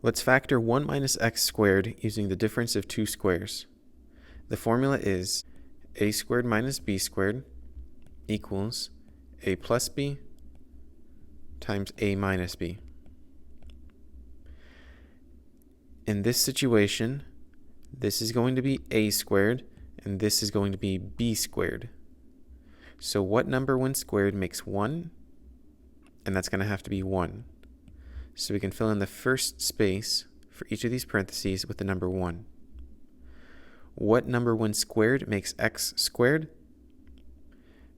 Let's factor 1 minus x squared using the difference of two squares. The formula is a squared minus b squared equals a plus b times a minus b. In this situation, this is going to be a squared and this is going to be b squared. So what number when squared makes 1? And that's going to have to be 1. So we can fill in the first space for each of these parentheses with the number 1. What number when squared makes x squared?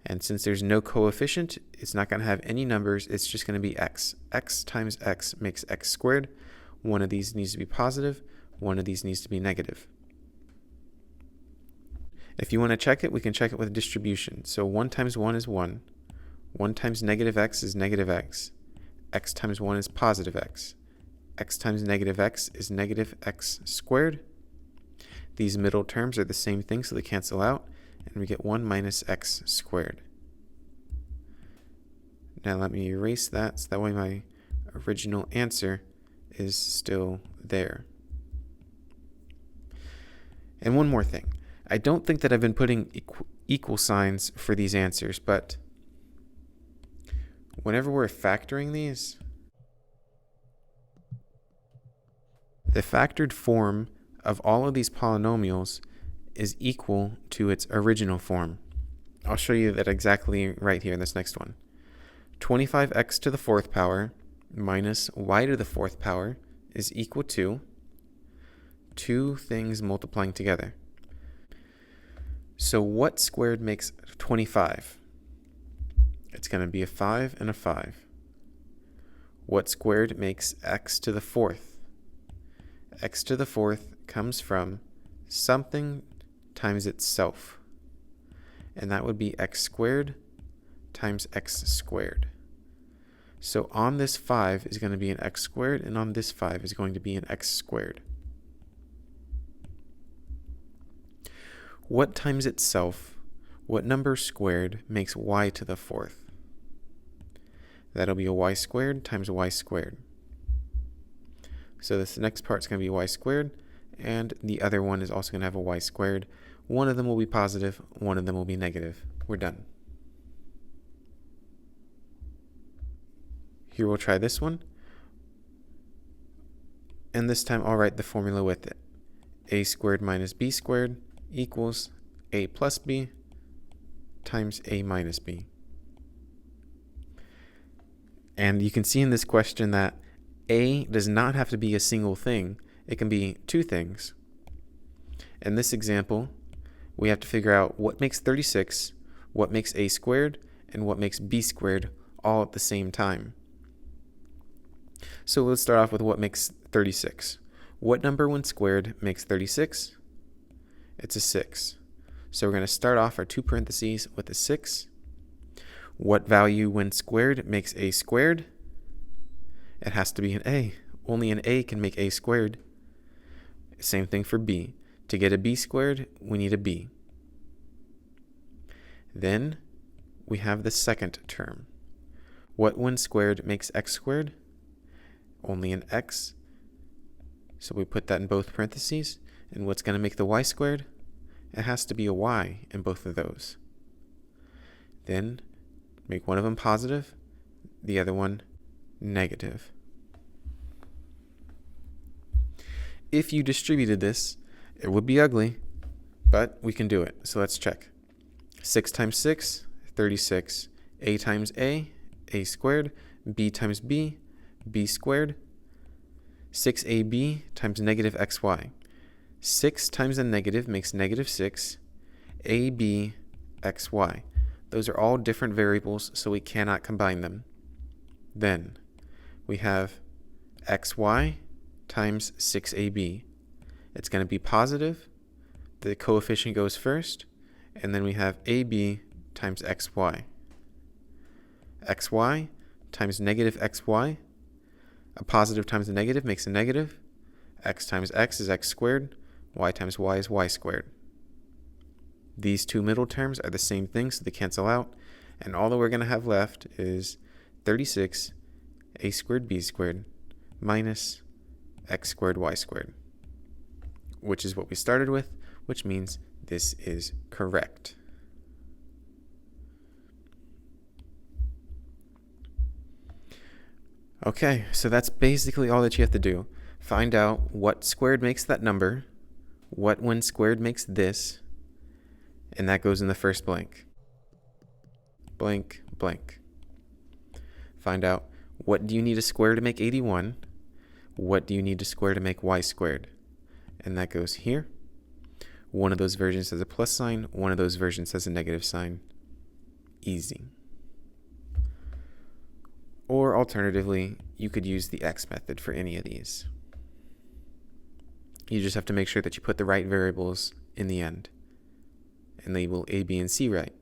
And since there's no coefficient, it's not going to have any numbers. It's just going to be x. X times x makes x squared. One of these needs to be positive. One of these needs to be negative. If you want to check it, we can check it with distribution. So 1 times 1 is 1. 1 times negative x is negative x. X times 1 is positive x. X times negative x is negative x squared. These middle terms are the same thing, so they cancel out, and we get 1 minus x squared. Now let me erase that, so that way my original answer is still there. And one more thing. I don't think that I've been putting equal signs for these answers, but whenever we're factoring these, the factored form of all of these polynomials is equal to its original form. I'll show you that exactly right here in this next one. 25x to the fourth power minus y to the fourth power is equal to two things multiplying together. So what squared makes 25? It's going to be a 5 and a 5. What squared makes x to the fourth? X to the fourth comes from something times itself. And that would be x squared times x squared. So on this 5 is going to be an x squared, and on this 5 is going to be an x squared. What times itself, what number squared makes y to the fourth? That'll be a y squared times y squared. So this next part's going to be y squared, and the other one is also going to have a y squared. One of them will be positive, one of them will be negative. We're done. Here we'll try this one. And this time I'll write the formula with it. A squared minus b squared equals a plus b times a minus b. And you can see in this question that a does not have to be a single thing. It can be two things. In this example, we have to figure out what makes 36, what makes a squared, and what makes b squared all at the same time. So let's start off with what makes 36. What number when squared makes 36? It's a 6. So we're going to start off our two parentheses with a 6. What value when squared makes a squared? It has to be an a. Only an a can make a squared. Same thing for b. To get a b squared, we need a b. Then we have the second term. What when squared makes x squared? Only an x. So we put that in both parentheses. And what's going to make the y squared? It has to be a y in both of those. Then make one of them positive, the other one negative. If you distributed this, it would be ugly, but we can do it. So let's check. 6 times 6, 36. A times a squared. B times b, b squared. 6ab times negative xy. 6 times a negative makes negative 6. ab xy. Those are all different variables, so we cannot combine them. Then we have xy times 6ab. It's going to be positive. The coefficient goes first. And then we have ab times xy. xy times negative xy. A positive times a negative makes a negative. X times x is x squared. Y times y is y squared. These two middle terms are the same thing, so they cancel out. And all that we're going to have left is 36 a squared b squared minus x squared y squared, which is what we started with, which means this is correct. Okay, so that's basically all that you have to do. Find out what squared makes that number, what when squared makes this, and that goes in the first blank. Blank, blank. Find out what do you need to square to make 81, what do you need to square to make y squared, and that goes here. One of those versions has a plus sign, one of those versions has a negative sign. Easy. Or alternatively, you could use the x method for any of these. You just have to make sure that you put the right variables in the end and label a, b, and c right.